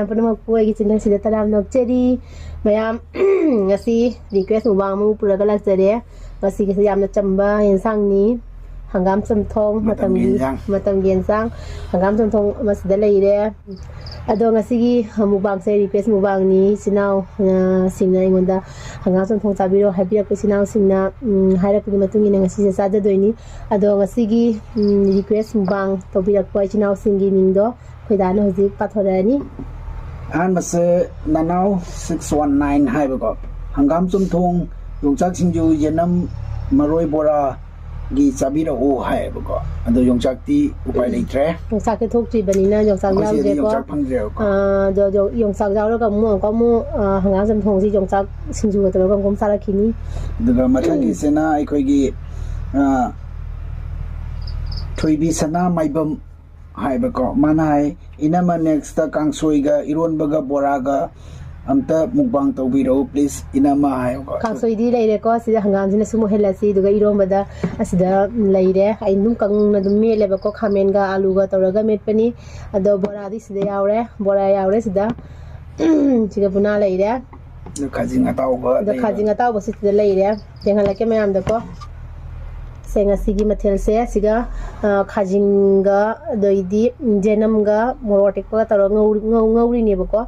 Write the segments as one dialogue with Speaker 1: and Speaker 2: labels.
Speaker 1: ꯃꯌꯥꯝ ꯄꯨꯝꯅꯃꯛ ꯑꯩꯒꯤ ꯆꯤꯟꯊꯛꯁꯤꯗ ꯇꯔꯥꯝ ꯅꯣꯛꯆꯔꯤ ꯃꯌꯥꯝ ꯉꯁꯤ ꯔꯤꯀ꯭ꯋꯦꯁ ꯃꯨꯛꯕꯥꯡ ꯑꯃ ꯄꯨꯔꯒ ꯂꯥꯛꯆꯔꯦ ꯉꯁꯤꯒꯤꯁꯤ ꯌꯥꯝꯅ ꯆꯝꯕ ꯌꯦꯟꯁꯥꯡꯅꯤ ꯍꯪꯒꯥꯝ ꯆꯝꯊꯣꯡ ꯃꯇꯝꯒꯤ ꯌꯦꯟꯁꯥꯡ ꯍꯪꯒꯥꯝ ꯆꯝꯊꯣꯡ ꯑꯃꯁꯤꯗ ꯂꯩꯔꯦ ꯑꯗꯣ ꯉꯁꯤꯒꯤ ꯃꯨꯛꯕꯥꯡꯁꯦ ꯔꯤꯀ꯭ꯋꯦꯁ ꯃꯨꯛꯕꯥꯡꯅꯤ ꯏꯆꯤꯟ ꯏꯅꯥꯎ ꯁꯤꯡꯅ ꯑꯩꯉꯣꯟꯗ ꯍꯪꯒꯥꯝ ꯆꯝꯊꯣꯡ ꯆꯥꯕꯤꯔꯣ ꯍꯥꯏꯕꯤꯔꯛꯄ ꯏꯆꯤꯟ ꯏꯅꯥꯎꯁꯤꯡꯅ ꯍꯥꯏꯔꯛꯄꯒꯤ ꯃꯇꯨꯡ ꯏꯟꯅ ꯉꯁꯤꯁꯦ ꯆꯥꯖꯗꯣꯏꯅꯤ ꯑꯗꯣ ꯉꯁꯤꯒꯤ ꯔꯤꯀ꯭ꯋꯦꯁ ꯃꯨꯛꯕꯥꯡ ꯇꯧꯕꯤꯔꯛꯄ ꯏꯆꯤꯟ ꯏꯅꯥꯎꯁꯤꯡꯒꯤ ꯃꯤꯡꯗꯣ ꯑꯩꯈꯣꯏꯗꯥꯅ ꯍꯧꯖꯤꯛ ꯄꯥꯊꯣꯔꯛꯑꯅꯤ
Speaker 2: ꯑꯍꯥꯟꯕꯁꯦ ꯅꯅꯥꯎ 619 ꯍꯥꯏꯕꯀꯣ ꯍꯪꯒꯥꯝ ꯆꯝꯊꯣꯡ ꯌꯣꯡꯆꯥꯛ ꯁꯤꯡꯖꯨ ꯌꯦꯅꯝ ꯃꯔꯣꯏ ꯕꯣꯔꯥꯒꯤ ꯆꯥꯕꯤꯔꯛꯎ ꯍꯥꯏꯌꯦꯕꯀꯣ ꯑꯗꯣ ꯌꯣꯡꯆꯥꯛꯇꯤ ꯎꯄꯥꯏ ꯂꯩꯇ꯭ꯔꯦ
Speaker 1: ꯌꯣꯡꯆꯥꯛꯇꯤ ꯊꯣꯛꯇ꯭ꯔꯤꯕꯅꯤꯅ ꯌꯣꯡꯆꯥꯛ ꯌꯥꯎꯗ꯭ꯔꯦꯀꯣ
Speaker 2: ꯌꯣꯡꯆꯥꯛ ꯐꯪꯗ꯭ꯔꯦꯕꯀꯣ
Speaker 1: ꯑꯗꯣ ꯌꯣꯡꯆꯥꯛ ꯌꯥꯎꯔꯒ ꯑꯃꯨꯛ ꯍꯪꯒꯥꯝ ꯆꯝꯊꯣꯡꯁꯤ ꯌꯣꯡꯆꯥꯛ ꯁꯤꯡꯖꯨꯒ ꯇꯧꯔꯒ ꯑꯃꯨꯛ ꯆꯥꯔꯛꯈꯤꯅꯤ
Speaker 2: ꯑꯗꯨꯒ ꯃꯊꯪꯒꯤꯁꯤꯅ ꯑꯩꯈꯣꯏꯒꯤ ꯊꯣꯏꯕꯤ ꯁꯅꯥ ꯃꯥꯏꯕꯝ ꯍꯥꯏꯕꯀꯣ ꯃꯥꯅ ꯍꯥꯏ ꯏꯅꯝꯃ ꯅꯦꯛꯁꯇ ꯀꯥꯡꯁꯣꯏꯒ ꯏꯔꯣꯟꯕꯒ ꯕꯣꯔꯥꯒ ꯑꯝꯇ ꯃꯨꯛꯕꯥꯡ ꯇꯧꯕꯤꯔꯛꯎ ꯄ꯭ꯂꯤꯖ ꯏꯅꯝꯃ ꯍꯥꯏꯕꯀꯣ
Speaker 1: ꯀꯥꯡꯁꯣꯏꯗꯤ ꯂꯩꯔꯦꯀꯣ ꯁꯤꯗ ꯍꯪꯒꯥꯝꯁꯤꯅ ꯁꯨꯝ ꯃꯨꯠꯍꯜꯂꯁꯤ ꯑꯗꯨꯒ ꯏꯔꯣꯟꯕꯗ ꯑꯁꯤꯗ ꯂꯩꯔꯦ ꯑꯩ ꯑꯗꯨꯝ ꯀꯪꯅ ꯑꯗꯨꯝ ꯃꯦꯠꯂꯦꯕꯀꯣ ꯈꯥꯃꯦꯟꯒ ꯑꯥꯂꯨꯒ ꯇꯧꯔꯒ ꯃꯦꯠꯄꯅꯤ ꯑꯗꯣ ꯕꯣꯔꯥꯗꯤ ꯁꯤꯗ ꯌꯥꯎꯔꯦ ꯕꯣꯔꯥ ꯌꯥꯎꯔꯦ ꯁꯤꯗ ꯁꯤꯗ ꯕꯨꯅꯥ ꯂꯩꯔꯦ
Speaker 2: ꯈꯥꯖꯤꯡ ꯑꯇꯥꯎꯕ
Speaker 1: ꯑꯗꯣ ꯈꯥꯖꯤꯡ ꯑꯇꯥꯎꯕꯁꯤ ꯁꯤꯗ ꯂꯩꯔꯦ ꯌꯦꯡꯍꯜꯂꯛꯀꯦ ꯃꯌꯥꯝꯗꯀꯣ ꯁꯦ ꯉꯁꯤꯒꯤ ꯃꯊꯦꯜꯁꯦ ꯁꯤꯒ ꯈꯥꯖꯤꯡꯒ ꯑꯗꯩꯗꯤ ꯖꯦꯅꯝꯒ ꯃꯣꯔꯣꯛ ꯑꯇꯦꯛꯄꯒ ꯇꯧꯔꯒ ꯉꯧꯔꯤꯅꯦꯕꯀꯣ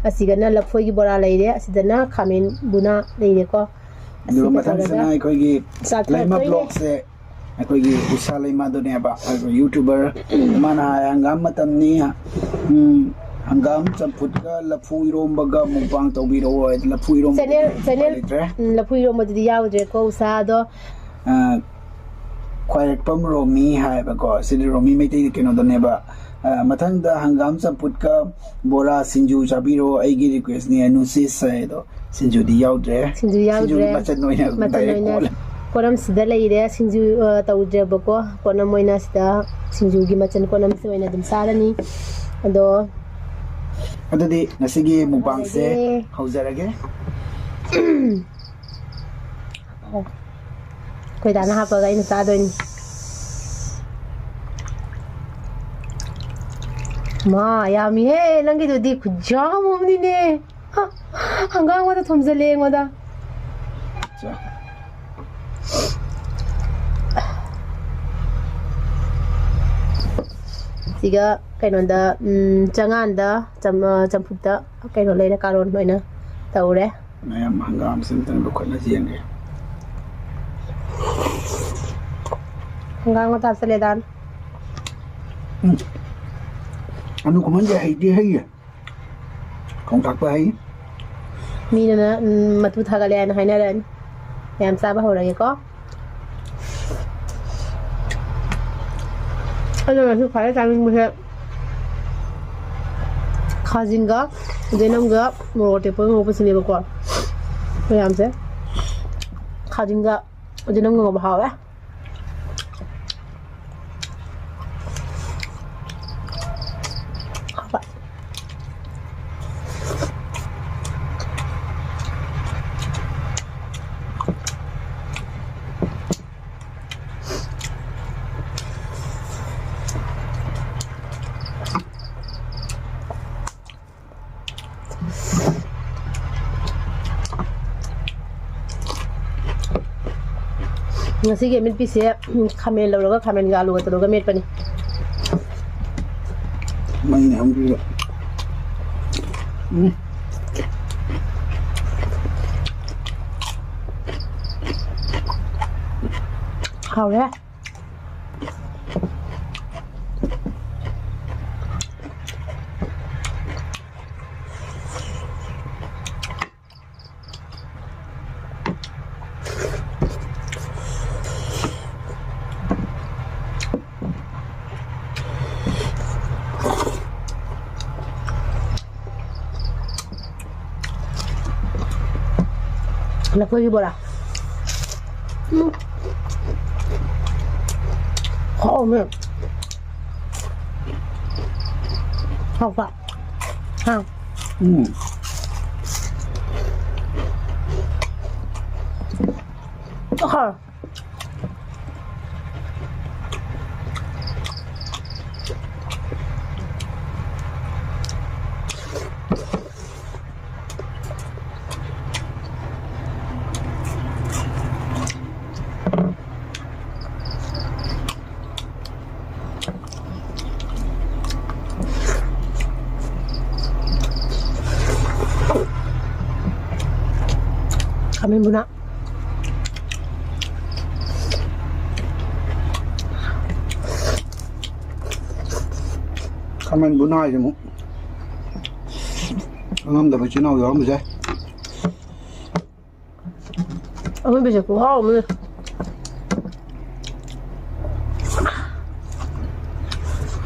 Speaker 1: ꯑꯁꯤꯒꯅ ꯂꯐꯣꯏꯒꯤ ꯕꯣꯔꯥ ꯂꯩꯔꯦ ꯑꯁꯤꯗꯅ ꯈꯥꯃꯦꯟ ꯕꯨꯅꯥ ꯂꯩꯔꯦꯀꯣ
Speaker 2: ꯑꯗꯨꯒ ꯃꯊꯪꯁꯤꯅ ꯑꯩꯈꯣꯏꯒꯤ ꯂꯩꯃ ꯕ꯭ꯂꯣꯛꯁꯦ ꯑꯩꯈꯣꯏꯒꯤ ꯎꯁꯥ ꯂꯩꯃꯗꯨꯅꯦꯕ ꯑꯩꯈꯣꯏ ꯌꯨꯇꯨꯕꯔ ꯃꯥꯅ ꯍꯥꯏ ꯍꯪꯒꯥꯝ ꯃꯇꯝꯅꯤ ꯍꯪꯒꯥꯝ ꯆꯝꯐꯨꯠꯀ ꯂꯐꯨ ꯏꯔꯣꯝꯕꯒ ꯃꯨꯛꯕꯥꯡ ꯇꯧꯕꯤꯔꯛꯑꯣ ꯂꯐꯨ ꯏꯔꯣꯝꯕ ꯂꯩꯇ꯭ꯔꯦ
Speaker 1: ꯂꯐꯨ ꯏꯔꯣꯝꯕꯗꯨꯗꯤ ꯌꯥꯎꯗ꯭ꯔꯦꯀꯣ ꯎꯁꯥꯗꯣ
Speaker 2: ꯈ꯭ꯋꯥꯏꯔꯛꯄꯝ ꯔꯣꯃꯤ ꯍꯥꯏꯕꯀꯣ ꯁꯤꯗꯤ ꯔꯣꯃꯤ ꯃꯩꯇꯩ ꯀꯩꯅꯣꯗꯅꯦꯕ ꯃꯊꯪꯗ ꯍꯪꯒꯥꯝ ꯆꯝꯐꯨꯠꯀ ꯕꯣꯔꯥ ꯁꯤꯡꯖꯨ ꯆꯥꯕꯤꯔꯣ ꯑꯩꯒꯤ ꯔꯤꯀ꯭ꯋꯦꯁꯅꯤ ꯑꯅꯨꯁꯤꯁ ꯍꯥꯏꯗꯣ ꯁꯤꯡꯖꯨꯗꯤ ꯌꯥꯎꯗ꯭ꯔꯦ ꯁꯤꯡꯖꯨꯒꯤ ꯃꯆꯜ ꯑꯣꯏꯅ ꯗꯥꯏꯔꯦꯛ ꯀꯣꯜꯂꯦ
Speaker 1: ꯄꯣꯠꯅꯝꯁꯤꯗ ꯂꯩꯔꯦ ꯁꯤꯡꯖꯨ ꯇꯧꯗ꯭ꯔꯦꯕꯀꯣ ꯄꯣꯠꯅꯝ ꯑꯣꯏꯅ ꯁꯤꯗ ꯁꯤꯡꯖꯨꯒꯤ ꯃꯆꯜ ꯄꯣꯠꯅꯝꯁꯤ ꯑꯣꯏꯅ ꯑꯗꯨꯝ ꯆꯥꯔꯅꯤ ꯑꯗꯣ
Speaker 2: ꯑꯗꯨꯗꯤ ꯉꯁꯤꯒꯤ ꯃꯨꯛꯕꯥꯡꯁꯦ ꯍꯧꯖꯔꯒꯦ
Speaker 1: ꯑꯩꯈꯣꯏꯗꯥꯅ ꯍꯥꯞꯄꯒ ꯑꯩꯅ ꯆꯥꯗꯣꯏꯅꯤ ꯃꯥ ꯌꯥꯝꯃꯤꯍꯦ ꯅꯪꯒꯤꯗꯨꯗꯤ ꯈꯨꯠꯌꯥꯝ ꯑꯃꯅꯤꯅꯦ ꯍꯪꯒꯥꯝꯒꯗ ꯊꯣꯝꯖꯤꯜꯂꯦ ꯑꯩꯉꯣꯟꯗ ꯁꯤꯒ ꯀꯩꯅꯣꯗ ꯆꯉꯥꯟꯗ ꯆꯝꯐꯨꯠꯇ ꯀꯩꯅꯣ ꯂꯩꯔꯦ ꯀꯥꯔꯣꯟ ꯑꯣꯏꯅ ꯇꯧꯔꯦ
Speaker 2: ꯃꯌꯥꯝ ꯍꯪꯒꯥꯝꯁꯤ ꯑꯝꯇꯪ ꯂꯧꯈꯠꯂꯁꯤ ꯌꯦꯡꯒꯦ
Speaker 1: hanggang matapos salitan.
Speaker 2: Ano ko man dyan, hindi hay. Kung takpa hay.
Speaker 1: Mino na matutagalian na hainaran. Yan sa bahaw lagi ko. Ano na siya kaya sa aming mga khajinga, denamga, morote po ng upos nila ko. Kaya siya khajinga, denamga bahaw eh. Nasi gamit pisi khamen lawraga khamen ga alu ga toroga met pani
Speaker 2: mai ne hungry
Speaker 1: khao re lagi bola. Oh man. How far? How? Oh. 가면 문화.
Speaker 2: 가면 문화이지 뭐. 응암도 지나고 여러분 제.
Speaker 1: Ông bây giờ cũng ho rồi.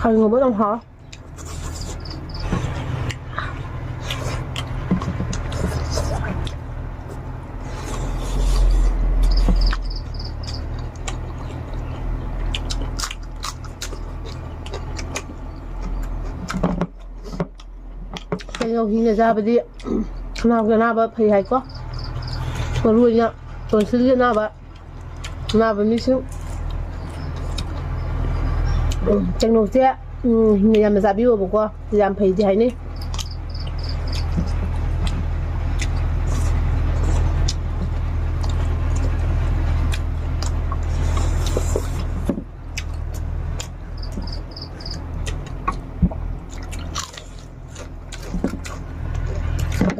Speaker 1: Hai người mới đang ho. Cái nhau hình này ra bây đi. Nào cái nào vậy phải hay quá. Còn luôn nhá. Còn xử lý nào vậy? Nào vậy mình xíu. Chẳng nấu chứ. Người làm ra biểu bộ qua. Làm phải gì hay nè.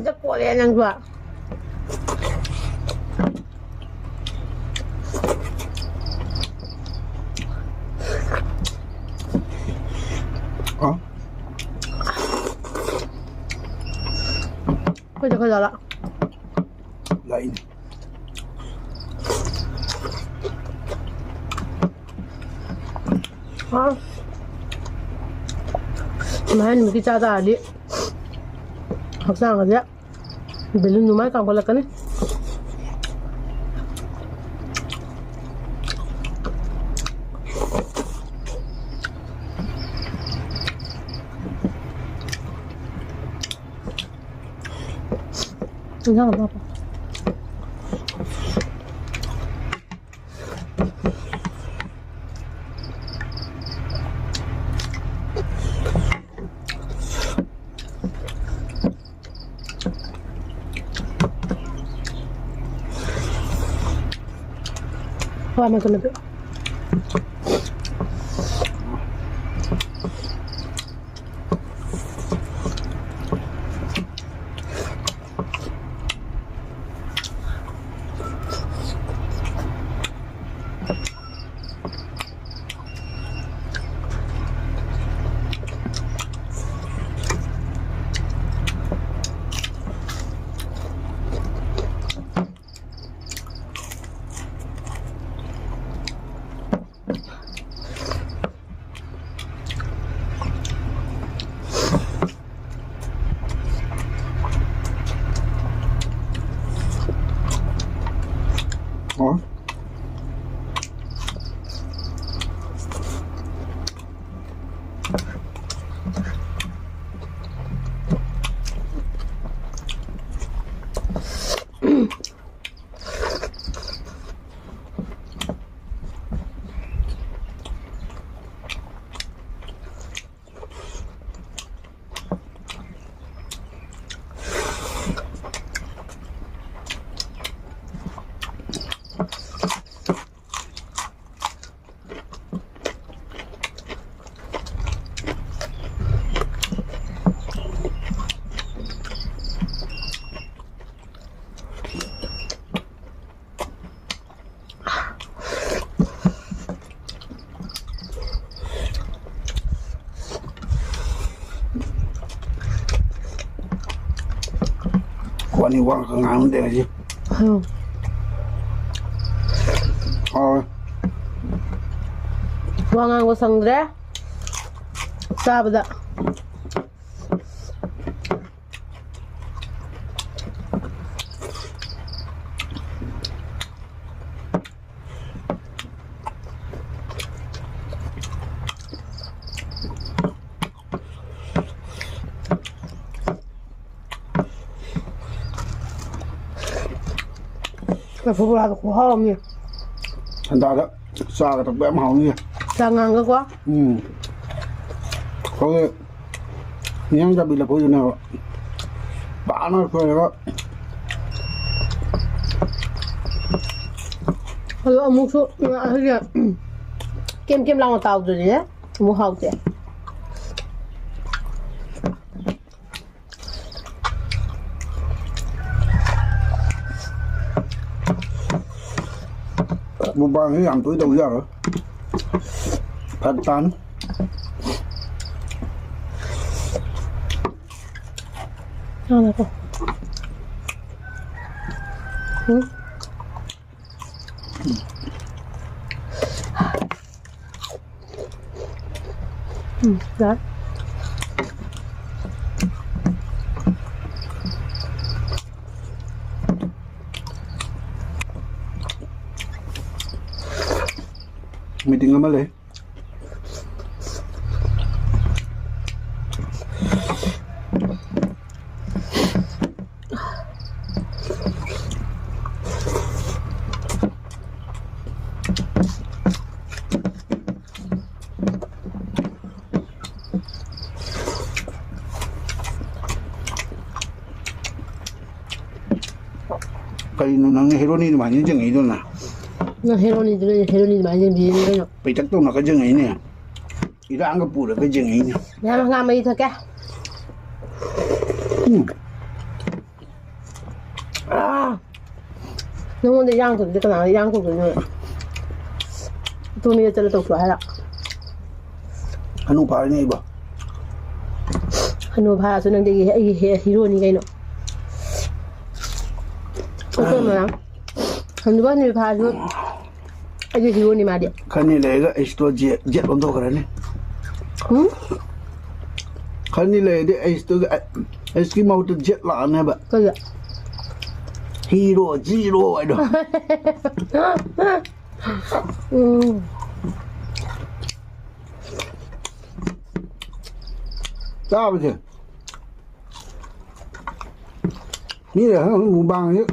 Speaker 1: Chắc quả đen ăn rồi. Bây giờ là
Speaker 2: Lại
Speaker 1: mà mình cái cha già đi học sang rồi đấy bên lưng máy càng có là cái này 괜찮아 봐봐 Vamos con el
Speaker 2: Quả này quăng không ăn được gì. Thôi.
Speaker 1: Quăng ăn có sang ra. Sao vậy? Cái phụ là của hôm nhỉ?
Speaker 2: Thành ra đó, xa cái tập bém hỏng nhỉ?
Speaker 1: Xa ngang cái quá?
Speaker 2: Thôi, nhưng ra bị là phụ nào bả nó thôi đó.
Speaker 1: Thôi ông mua số, kem lòng tàu rồi nhé, mua hậu chứ.
Speaker 2: mukbang ini yang tu itu ya loh. Pantan.
Speaker 1: Apa tu? Dah.
Speaker 2: Meeting apa le? Kali nang hero ni mana jeng itu na?
Speaker 1: Nah hero ni macam ni kan?
Speaker 2: Petak tu nak jeng ini. Ida anggap pura ke jeng ini.
Speaker 1: Nah ngam mai thôi ke? Nung de yang tu de kan yang tu ni. Tu niจะตก来了。
Speaker 2: Anu par ni ba?
Speaker 1: Anu par so nang de hero ni kan no. Betul mana? Anu ba ni par so aja hero ni ma dia.
Speaker 2: Kan ni le ga isto jet untuk kan ni. Kan ni le de isto eski mau tu jet lah ni ba.
Speaker 1: Ke
Speaker 2: Hero zero aduh. Sao vậy? Ni là mukbang chứ.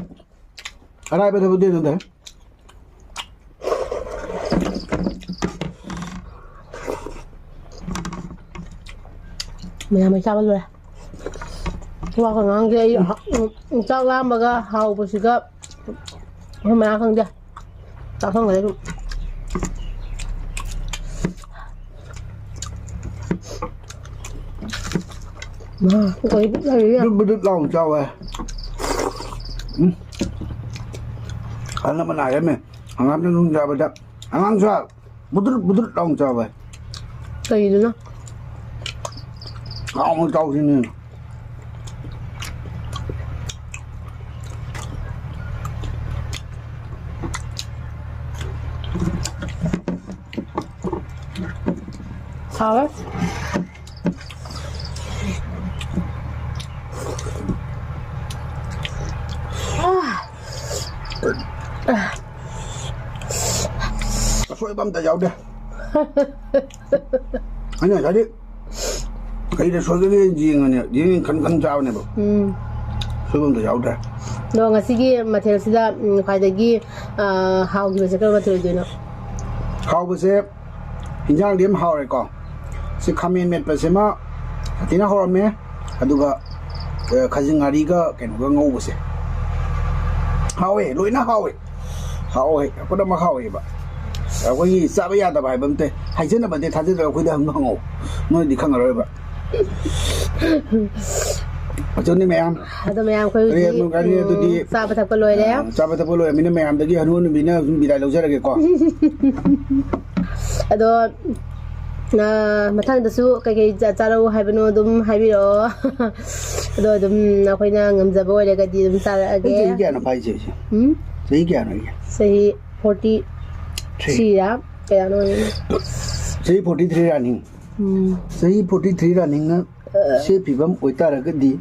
Speaker 2: Ở đây bây giờ tôi thế.
Speaker 1: Mày sao rồi? Qua cái ngang kia, sao làm mà cái hậu bữa xưa cái, hôm nay không chưa? Tao không thấy luôn. Mà cái gì vậy?
Speaker 2: Đứt lòng cho vậy. Anh làm này em nè, anh làm nó ra bây giờ, anh làm sao? Bứt lòng cho vậy.
Speaker 1: Cái gì nữa?
Speaker 2: Không trâu thế này.
Speaker 1: Sao đấy?
Speaker 2: Xoay băm tay dầu đi. Anh này đi. Cái này xoay cái gì này, gì khăn trao này bộ. Xoay băm tay dầu đi.
Speaker 1: Rồi ngày xưa mà theo xưa phải để ghi hào gì sẽ có theo gì nữa.
Speaker 2: Hào bây giờ hình dạng điểm hào này còn. Sẽ khamen met bây giờ mà thì nó hào mấy. Aduga khajing ngari ka cái nó ngâu bây giờ. Hào ấy, lối nó hào ấy. Hào ấy, có đâu mà hào ấy ba. Có gì sao bây giờ ta phải bấm tay. Hay chứ nó bấm tay thay chứ đâu có đâu nó ngủ. Nó đi khăng rồi ba. Ở chỗ này mẹ em.
Speaker 1: Ở mẹ em khơi gì? Sao bắt thập cái lối đấy?
Speaker 2: Sao bắt thập cái lối? Mình mẹ em tới kia hơn mình nó bị đại lâu ra cái con.
Speaker 1: Ở đó mà thằng đó su cái cha đâu hay bên nó đum hay bị đó. Ở đó đum nó khơi na ngâm ra bôi để cái gì đum sa cái.
Speaker 2: Cái gì nó phải chứ? Cái gì nó?
Speaker 1: Say 43 á, cái đó.
Speaker 2: Say 43 running. Say 43 running á. Say people với ta là cái gì?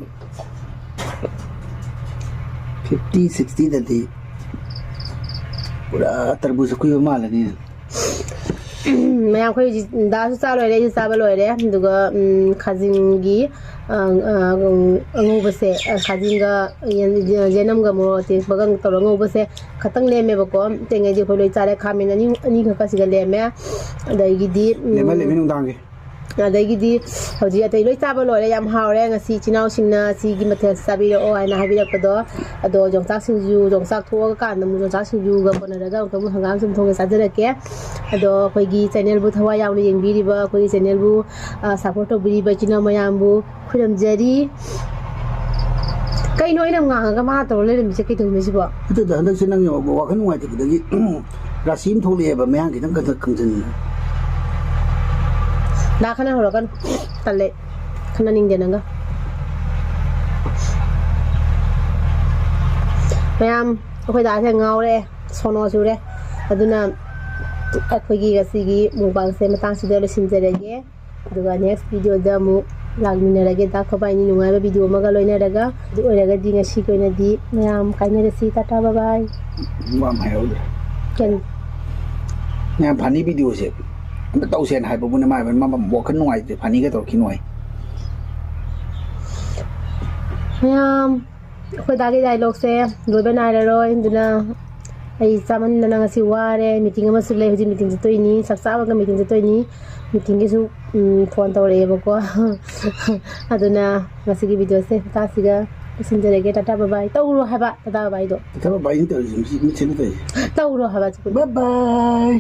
Speaker 2: 50, 60 là gì? Udah terbuka kuih malah ni.
Speaker 1: Mẹ em khơi đã sao rồi đấy, sao rồi đấy, rồi khazin gi ngô bơ se khazin ga jenam ga mo te bagang toro ngô bơ se khatang le me bako te ngai ji khoi chare khamin ani kha si ga le me dai gi di
Speaker 2: le ma le minung dang gi
Speaker 1: dai gi di hoji atai loi chaba loi yam haure nga si chinau singna si gi mathe sabi ro ai na habi rakado ado jongsak singju jongsak tho ga kan mu jongsak singju ga pona ga ko mu hangam sum thong ga sajara ke ado khoi gi channel bu thawa yaw ni yeng bi riba khoi channel bu support to bi ba china mayam bu khuram jari ꯀꯩꯅꯣ ꯑꯩꯅ ꯉꯥꯡꯉꯒ ꯃꯥ ꯇꯧꯔ ꯂꯩꯔꯝꯃꯤꯁꯦ ꯀꯩꯗꯧꯔꯤꯃꯤꯁꯤꯕꯣ
Speaker 2: ꯑꯗꯨꯗ ꯍꯟꯗꯛꯁꯦ ꯅꯪ ꯋꯥꯈꯜ ꯅꯨꯡꯉꯥꯏꯇꯕꯗꯒꯤ ꯔꯥꯁꯤ ꯑꯃ ꯊꯣꯛꯂꯛꯑꯦꯕ ꯃꯌꯥꯝ ꯈꯤꯇꯪ ꯈꯪꯖꯤꯟꯅ
Speaker 1: ꯈꯟꯅ ꯍꯧꯔꯛꯀꯅꯨ ꯇꯜꯂꯦ ꯈꯟꯅꯅꯤꯡꯗꯦ ꯅꯪꯒ ꯃꯌꯥꯝ ꯑꯩꯈꯣꯏ ꯗꯥꯁꯦ ꯉꯥꯎꯔꯦ ꯁꯣꯅꯣ ꯆꯨꯔꯦ ꯑꯗꯨꯅ ꯑꯩꯈꯣꯏꯒꯤ ꯉꯁꯤꯒꯤ ꯃꯨꯛꯕꯥꯡꯁꯦ ꯃꯇꯥꯡꯁꯤꯗ ꯂꯣꯏꯁꯤꯟꯖꯔꯒꯦ ꯑꯗꯨꯒ ꯅꯦꯛꯁ ꯚꯤꯗꯤꯑꯣꯗ ꯑꯃꯨꯛ ꯂꯥꯛꯃꯤꯟꯅꯔꯒꯦ ꯗꯥ ꯈꯣꯕꯥꯏꯅꯤ ꯅꯨꯡꯉꯥꯏꯕ ꯚꯤꯗꯤꯑꯣ ꯑꯃꯒ ꯂꯣꯏꯅꯔꯒ ꯑꯗꯨ ꯑꯣꯏꯔꯒꯗꯤ ꯉꯁꯤꯒꯤ ꯑꯣꯏꯅꯗꯤ ꯃꯌꯥꯝ ꯀꯥꯏꯅꯔꯁꯤ ꯇꯥꯇꯥ ꯕꯥꯏ
Speaker 2: ꯋꯥꯝ ꯍꯥꯏꯍꯧꯗ꯭ꯔꯦ
Speaker 1: ꯀꯔꯤ
Speaker 2: ꯃꯌꯥꯝ ꯐꯅꯤ ꯚꯤꯗꯤꯑꯣꯁꯦ ꯑꯝꯇ ꯇꯧꯁꯦꯅ ꯍꯥꯏꯕꯕꯨꯅ ꯃꯥ ꯋꯥꯈꯜ ꯅꯨꯡꯉꯥꯏꯇ꯭ꯔꯦ ꯐꯅꯤꯒ ꯇꯧꯔꯛꯈꯤꯅꯣ ꯑꯩ
Speaker 1: ꯃꯌꯥꯝ ꯑꯩꯈꯣꯏ ꯗꯥꯒꯤ ꯗꯥꯏꯂꯣꯛꯁꯦ ꯂꯣꯏꯕ ꯅꯥꯏꯔꯔꯣꯏ ꯑꯗꯨꯅ ꯑꯩ ꯆꯥꯃꯟꯗꯅ ꯉꯁꯤ ꯋꯥꯔꯦ ꯃꯤꯇꯤꯡ ꯑꯃꯁꯨ ꯂꯩ ꯍꯧꯖꯤꯛ ꯃꯤꯇꯤꯡ ꯆꯠꯇꯣꯏꯅꯤ ꯆꯥꯛ ꯆꯥꯕꯒ ꯃꯤꯇꯤꯡ ꯆꯠꯇꯣꯏꯅꯤ ꯃꯤꯇꯤꯡꯒꯤꯁꯨ ꯐꯣꯟ ꯇꯧꯔꯛꯑꯦꯕꯀꯣ ꯑꯗꯨꯅ ꯉꯁꯤꯒꯤ ꯚꯤꯗꯤꯑꯣꯁꯦ ꯃꯇꯥꯡꯁꯤꯒ ꯂꯣꯏꯁꯤꯟꯖꯔꯒꯦ ꯇꯥꯇꯥ ꯕꯥꯏ ꯇꯧꯔꯣ ꯍꯥꯏꯕ ꯇꯥꯇꯥ ꯕꯥꯏꯗꯣ
Speaker 2: ꯇꯥꯇꯥ ꯕꯥꯏꯅꯤ ꯇꯧꯔꯤꯁꯦ ꯃꯤꯠꯁꯦ ꯇꯧꯔꯤꯁꯦ
Speaker 1: ꯇꯧꯔꯣ ꯍꯥꯏꯕ
Speaker 2: ꯕꯥꯏ ꯕꯥꯏ